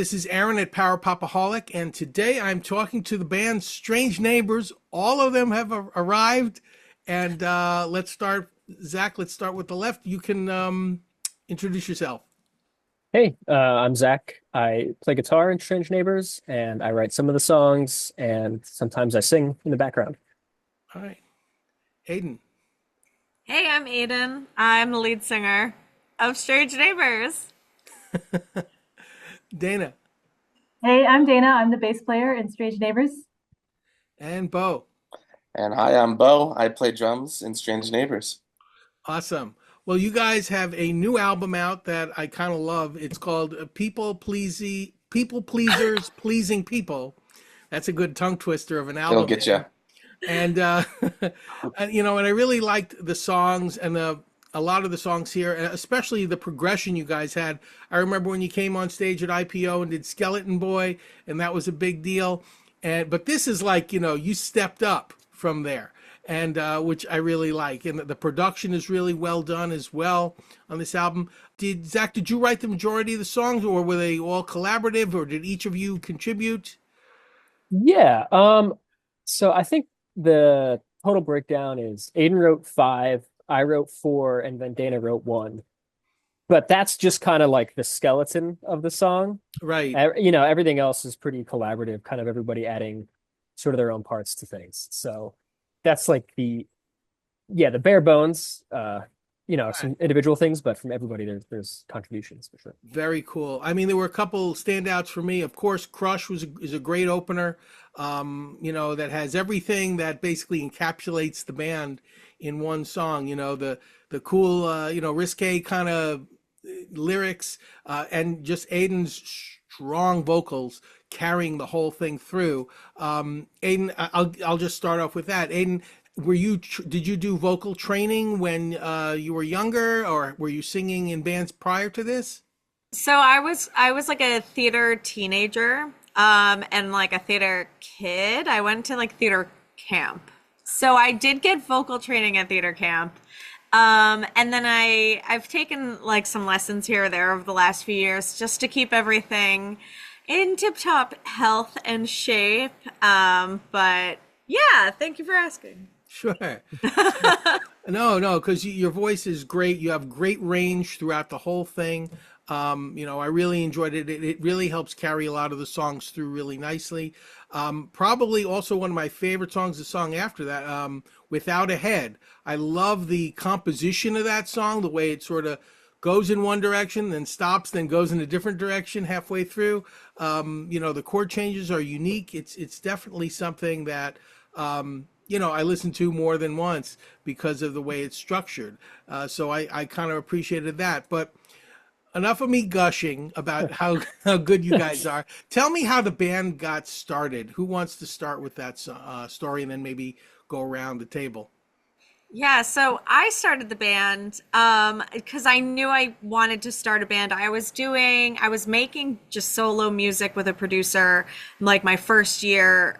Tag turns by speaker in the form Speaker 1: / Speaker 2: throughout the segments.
Speaker 1: This is Aaron at Popaholic, and today I'm talking to the band Strange Neighbors. All of them have arrived, and let's start. Zach, let's start with the left. You can introduce yourself.
Speaker 2: Hey, I'm Zach. I play guitar in Strange Neighbors, and I write some of the songs, and sometimes I sing in the background.
Speaker 1: All right, Aiden.
Speaker 3: Hey, I'm Aiden. I'm the lead singer of Strange Neighbors.
Speaker 1: Dana,
Speaker 4: Hey, I'm Dana. I'm the bass player in Strange Neighbors.
Speaker 1: and Bo.
Speaker 5: And hi, I'm Bo. I play drums in Strange Neighbors.
Speaker 1: Awesome. Well, you guys have a new album out that I kind of love. It's called People Pleasers Pleasing People. That's a good tongue twister of an
Speaker 5: It'll
Speaker 1: album
Speaker 5: get you.
Speaker 1: and and I really liked the songs and a lot of the songs here, and especially the progression you guys had. I remember when you came on stage at IPO and did Skeleton Boy, and that was a big deal. And but this is like, you stepped up from there, and which I really like. And the production is really well done as well on this album. Did you write the majority of the songs, or were they all collaborative, or did each of you contribute?
Speaker 2: Yeah, so I think the total breakdown is Aiden wrote five, I wrote four, and then Dana wrote one. But that's just kind of like the skeleton of the song.
Speaker 1: Right.
Speaker 2: Everything else is pretty collaborative, kind of everybody adding sort of their own parts to things. So that's like the bare bones. Some individual things, but from everybody there's contributions for sure.
Speaker 1: Very cool. I mean, there were a couple standouts for me. Of course, Crush is a great opener. That has everything that basically encapsulates the band in one song. The cool, risque kind of lyrics, and just Aiden's strong vocals carrying the whole thing through. Aiden, I'll just start off with that. Aiden, did you do vocal training when you were younger, or were you singing in bands prior to this?
Speaker 3: So I was like a theater teenager, and like a theater kid. I went to like theater camp. So I did get vocal training at theater camp. And then I've taken like some lessons here or there over the last few years just to keep everything in tip-top health and shape. But yeah, thank you for asking.
Speaker 1: Sure. No, because your voice is great. You have great range throughout the whole thing. I really enjoyed it. It really helps carry a lot of the songs through really nicely. Probably also one of my favorite songs, the song after that, Without a Head. I love the composition of that song, the way it sort of goes in one direction, then stops, then goes in a different direction halfway through. The chord changes are unique. It's definitely something that I listened to more than once because of the way it's structured. So I kind of appreciated that. But enough of me gushing about how good you guys are. Tell me how the band got started. Who wants to start with that story, and then maybe go around the table?
Speaker 3: Yeah, so I started the band because I knew I wanted to start a band. I was making just solo music with a producer like my first year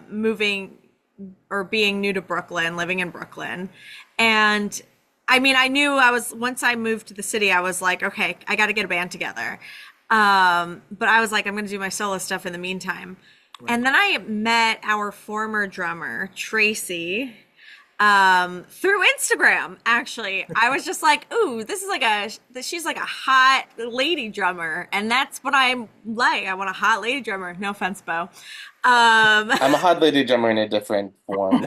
Speaker 3: moving or being new to Brooklyn, living in Brooklyn. And I mean, I knew once I moved to the city, I was like, okay, I got to get a band together. But I was like, I'm going to do my solo stuff in the meantime. Right. And then I met our former drummer, Tracy, through Instagram, actually. I was just like, ooh, she's like a hot lady drummer. And that's what I'm like. I want a hot lady drummer. No offense, Bo.
Speaker 5: I'm a hot lady drummer in a different form.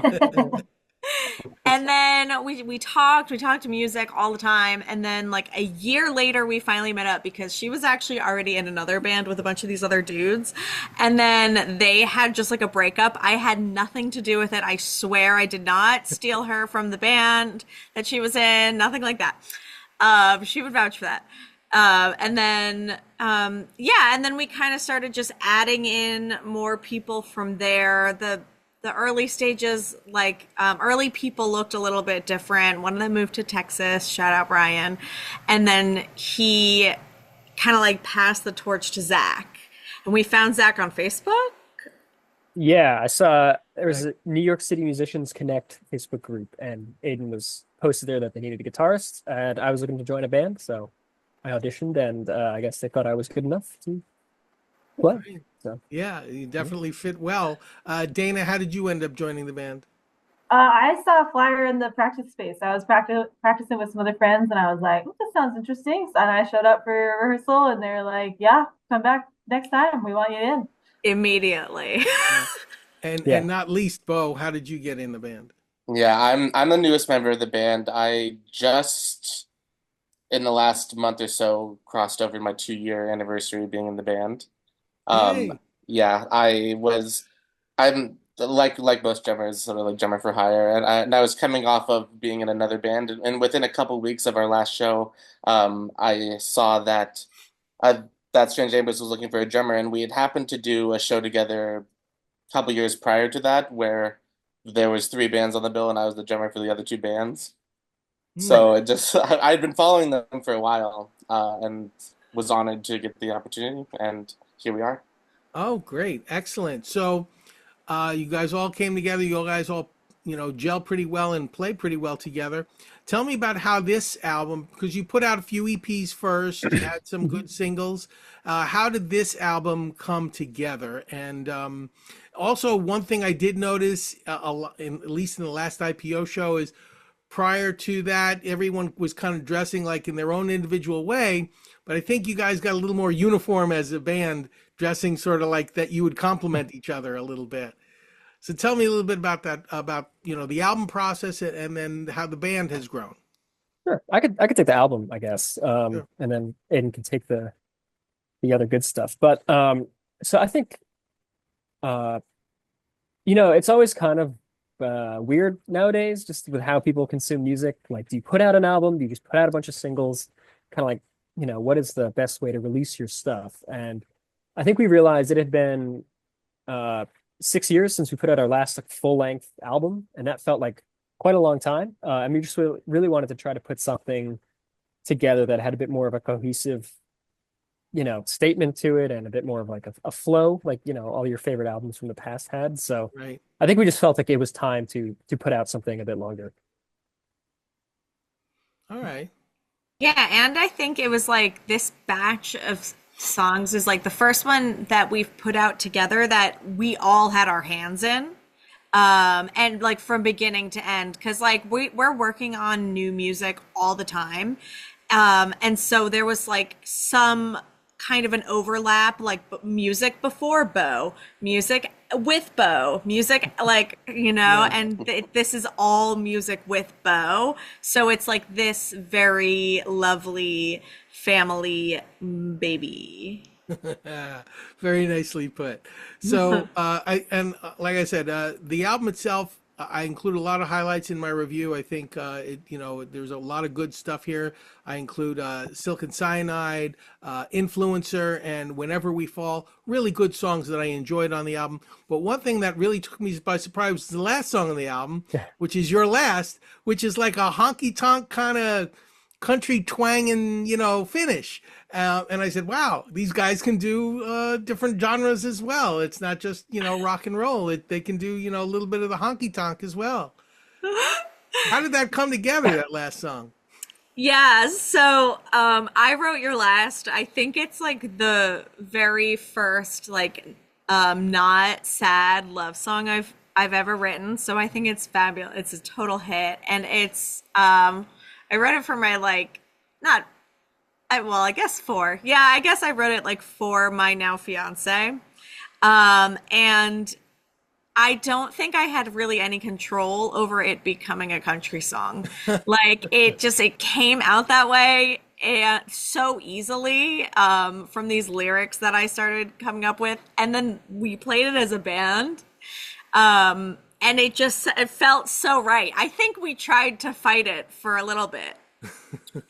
Speaker 3: And then we talked music all the time. And then like a year later, we finally met up because she was actually already in another band with a bunch of these other dudes. And then they had just like a breakup. I had nothing to do with it. I swear I did not steal her from the band that she was in, nothing like that. She would vouch for that. And then we kind of started just adding in more people from there. The early stages, early people looked a little bit different. One of them moved to Texas, shout out Brian. And then he kind of like passed the torch to Zach. And we found Zach on Facebook.
Speaker 2: Yeah, I saw there was a New York City Musicians Connect Facebook group, and Aiden was posted there that they needed a guitarist, and I was looking to join a band, so I auditioned, and I guess they thought I was good enough to play. So
Speaker 1: Yeah, you
Speaker 2: yeah.
Speaker 1: definitely fit well. Dana, how did you end up joining the band?
Speaker 4: I saw a flyer in the practice space. I was practicing with some other friends, and I was like, "This sounds interesting." And I showed up for rehearsal, and they're like, "Yeah, come back next time. We want you in."
Speaker 3: Immediately.
Speaker 1: Yeah. And
Speaker 2: Yeah.
Speaker 1: not least, Bo, how did you get in the band?
Speaker 5: Yeah, I'm the newest member of the band. I just in the last month or so crossed over my 2 year anniversary being in the band. Um,
Speaker 1: Yay.
Speaker 5: yeah, I'm like most drummers, sort of like drummer for hire, and I was coming off of being in another band, and within a couple weeks of our last show, I saw that Strange Neighbors was looking for a drummer, and we had happened to do a show together a couple years prior to that, where there was three bands on the bill, and I was the drummer for the other two bands.
Speaker 1: Hmm.
Speaker 5: So it just I'd been following them for a while, and was honored to get the opportunity, and here we are.
Speaker 1: Oh, great. Excellent. So, you guys all came together. You guys all, gel pretty well and play pretty well together. Tell me about how this album, because you put out a few EPs first, you had some
Speaker 2: Mhm.
Speaker 1: good singles. How did this album come together? And also, one thing I did notice, at least in the last IPO show, is prior to that, everyone was kind of dressing like in their own individual way. But I think you guys got a little more uniform as a band, dressing sort of like that you would complement each other a little bit. So tell me a little bit about that, about, the album process and then how the band has grown.
Speaker 2: Sure. I could take the album, I guess.
Speaker 1: Sure.
Speaker 2: And then Aiden can take the other good stuff. But so I think uh it's always kind of weird nowadays, just with how people consume music. Like, do you put out an album? Do you just put out a bunch of singles? Kind of like, what is the best way to release your stuff? And I think we realized it had been uh 6 years since we put out our last like, full length album, and that felt like quite a long time. And we just really wanted to try to put something together that had a bit more of a cohesive statement to it and a bit more of like a flow, like all your favorite albums from the past had. So
Speaker 1: Right.
Speaker 2: I think we just felt like it was time to put out something a bit longer.
Speaker 1: All right.
Speaker 3: Yeah, and I think it was like this batch of songs is like the first one that we've put out together that we all had our hands in. And like from beginning to end, because like we're working on new music all the time. And so there was like some kind of an overlap, like music before Bo, music with Bo, music like,
Speaker 1: Right.
Speaker 3: and this is all music with Bo. So it's like this very lovely family baby.
Speaker 1: Very nicely put. So, like I said, the album itself, I include a lot of highlights in my review. I think there's a lot of good stuff here. I include Silk and Cyanide, Influencer, and Whenever We Fall. Really good songs that I enjoyed on the album. But one thing that really took me by surprise was the last song on the album,
Speaker 2: Yeah.
Speaker 1: which is Your Last, which is like a honky tonk kind of country twang and finish. And I said, wow, these guys can do different genres as well. It's not just rock and roll. They can do a little bit of the honky tonk as well. How did that come together, that last song?
Speaker 3: Yeah, so I wrote Your Last. I think it's like the very first like not sad love song I've ever written. So I think it's fabulous. It's a total hit. And it's I wrote it for my like not I guess for. Yeah, I guess I wrote it like for my now fiance. And I don't think I had really any control over it becoming a country song. Like it came out that way and so easily from these lyrics that I started coming up with, and then we played it as a band. And it felt so right. I think we tried to fight it for a little bit,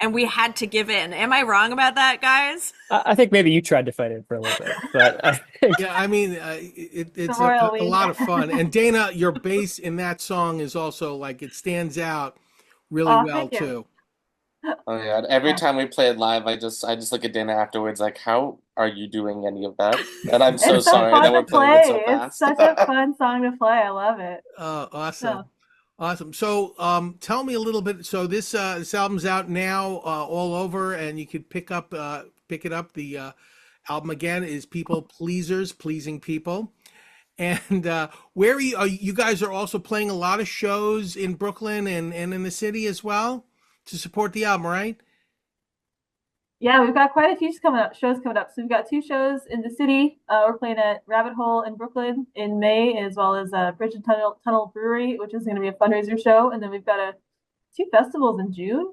Speaker 3: and we had to give in. Am I wrong about that, guys?
Speaker 2: I think maybe you tried to fight it for a little bit, but I think
Speaker 1: Yeah, I mean,
Speaker 4: The
Speaker 1: it's
Speaker 4: royal
Speaker 1: a
Speaker 4: we.
Speaker 1: lot of fun. And Dana, your bass in that song is also like it stands out really
Speaker 4: Oh,
Speaker 1: well
Speaker 4: thank you.
Speaker 1: too.
Speaker 5: Oh yeah, every
Speaker 4: Yeah.
Speaker 5: time we play it live, I just look at Dana afterwards like, how are you doing any of that? And I'm so
Speaker 4: It's so
Speaker 5: sorry that
Speaker 4: fun
Speaker 5: we're
Speaker 4: to
Speaker 5: playing it so
Speaker 4: play. It's
Speaker 5: fast.
Speaker 4: such a fun song to play. I love it.
Speaker 1: Awesome.
Speaker 4: So,
Speaker 1: Awesome. So, tell me a little bit. So this album's out now, all over, and you could pick it up. The album again is People Pleasers, Pleasing People. And where are you guys are also playing a lot of shows in Brooklyn and in the city as well to support the album, right?
Speaker 4: Yeah, we've got quite a few shows coming up. So we've got two shows in the city. We're playing at Rabbit Hole in Brooklyn in May, as well as Bridge and Tunnel Brewery, which is going to be a fundraiser show. And then we've got two festivals in June,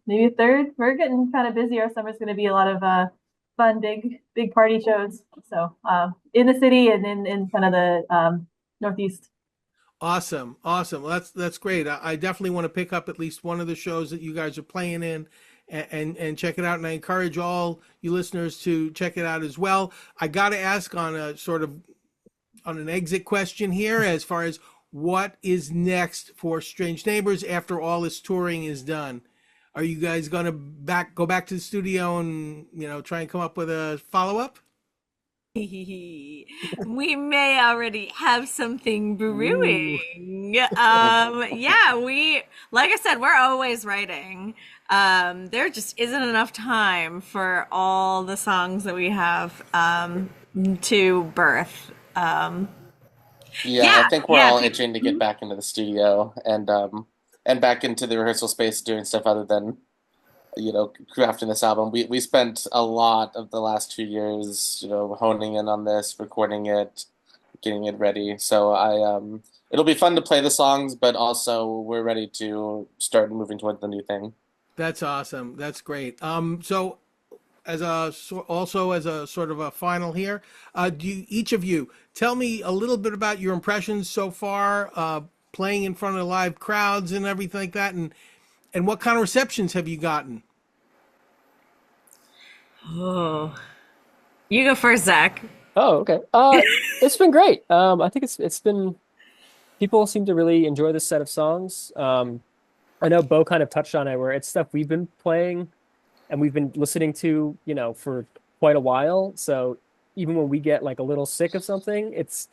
Speaker 4: maybe a third. We're getting kind of busy. Our summer's going to be a lot of fun, big party shows. So in the city and in kind of the Northeast.
Speaker 1: Awesome, awesome. Well, that's great. I definitely want to pick up at least one of the shows that you guys are playing in and check it out. And I encourage all you listeners to check it out as well. I got to ask on a sort of on an exit question here as far as what is next for Strange Neighbors after all this touring is done. Are you guys going to go back to the studio and try and come up with a follow-up?
Speaker 3: We may already have something brewing. Yeah, like I said, we're always writing. There just isn't enough time for all the songs that we have to birth.
Speaker 5: Yeah, I think we're all itching to get back into the studio and back into the rehearsal space doing stuff other than crafting this album. We spent a lot of the last 2 years, honing in on this, recording it, getting it ready. So it'll be fun to play the songs, but also we're ready to start moving towards the new thing.
Speaker 1: That's awesome. That's great. So as a sort of a final here, each of you tell me a little bit about your impressions so far, playing in front of live crowds and everything like that, and what kind of receptions have you gotten?
Speaker 3: Oh, you go first, Zach.
Speaker 2: Oh, okay. It's been great. I think it's been people seem to really enjoy this set of songs. I know Bo kind of touched on it, where it's stuff we've been playing and we've been listening to, for quite a while. So even when we get like a little sick of something, it's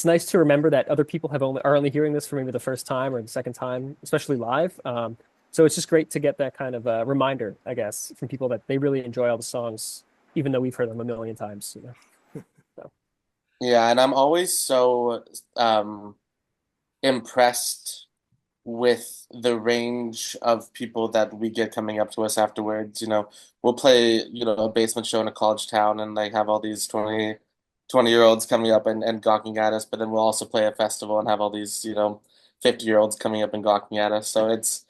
Speaker 2: nice to remember that other people are only hearing this for maybe the first time or the second time, especially live. So it's just great to get that kind of reminder, I guess, from people that they really enjoy all the songs, even though we've heard them a million times. So.
Speaker 5: Yeah, and I'm always so impressed with the range of people that we get coming up to us afterwards. We'll play, a basement show in a college town and like have all these 20-year-olds coming up and gawking at us, but then we'll also play a festival and have all these, 50-year-olds coming up and gawking at us. So it's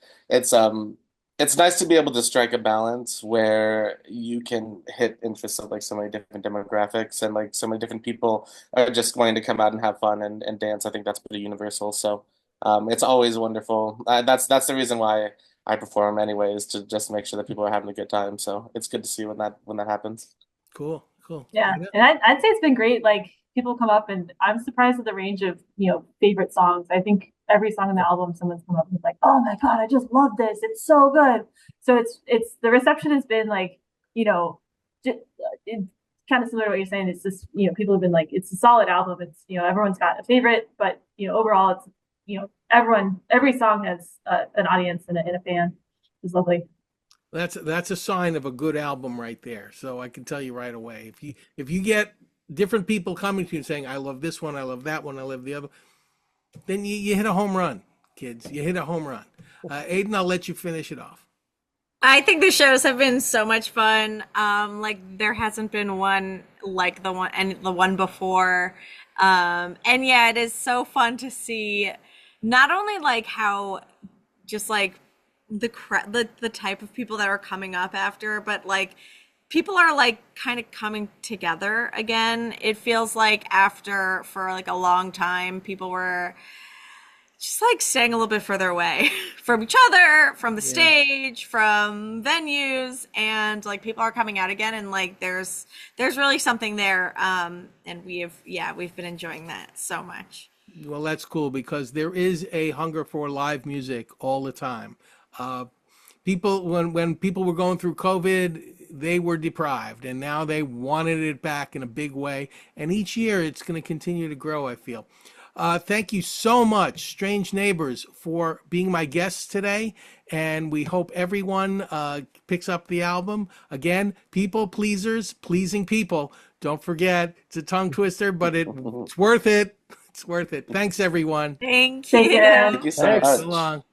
Speaker 5: nice to be able to strike a balance where you can hit interests of like so many different demographics and like so many different people are just wanting to come out and have fun and dance. I think that's pretty universal. So it's always wonderful. That's the reason why I perform anyways, to just make sure that people are having a good time. So it's good to see when that happens.
Speaker 1: Cool.
Speaker 4: Yeah, and I'd say it's been great. Like people come up, and I'm surprised at the range of favorite songs. I think every song on the album, someone's come up and like, "Oh my God, I just love this! It's so good." So it's the reception has been like it's kind of similar to what you're saying. It's just people have been like, it's a solid album. It's everyone's got a favorite, but overall it's every song has an audience and a fan. It's lovely.
Speaker 1: That's a sign of a good album right there. So I can tell you right away, if you get different people coming to you and saying, "I love this one, I love that one, I love the other," then you hit a home run, kids. You hit a home run. Aiden, I'll let you finish it off.
Speaker 3: I think the shows have been so much fun. Like there hasn't been one like the one before. And yeah, it is so fun to see not only like how just like the type of people that are coming up after, but like people are like kind of coming together again. It feels like after for like a long time people were just like staying a little bit further away from each other, from the stage, from venues, and like people are coming out again, and like there's really something there. And we've been enjoying that so much.
Speaker 1: Well, that's cool because there is a hunger for live music all the time. People, when people were going through COVID, they were deprived, and now they wanted it back in a big way. And each year, it's going to continue to grow, I feel. Thank you so much, Strange Neighbors, for being my guests today. And we hope everyone picks up the album. Again, people pleasers, pleasing people. Don't forget, it's a tongue twister, but it's worth it. It's worth it. Thanks, everyone.
Speaker 3: Thank
Speaker 4: Take care.
Speaker 5: Thank
Speaker 3: you.
Speaker 5: you so
Speaker 2: Thanks.
Speaker 5: much.
Speaker 1: So long.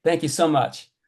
Speaker 6: Thank you so much.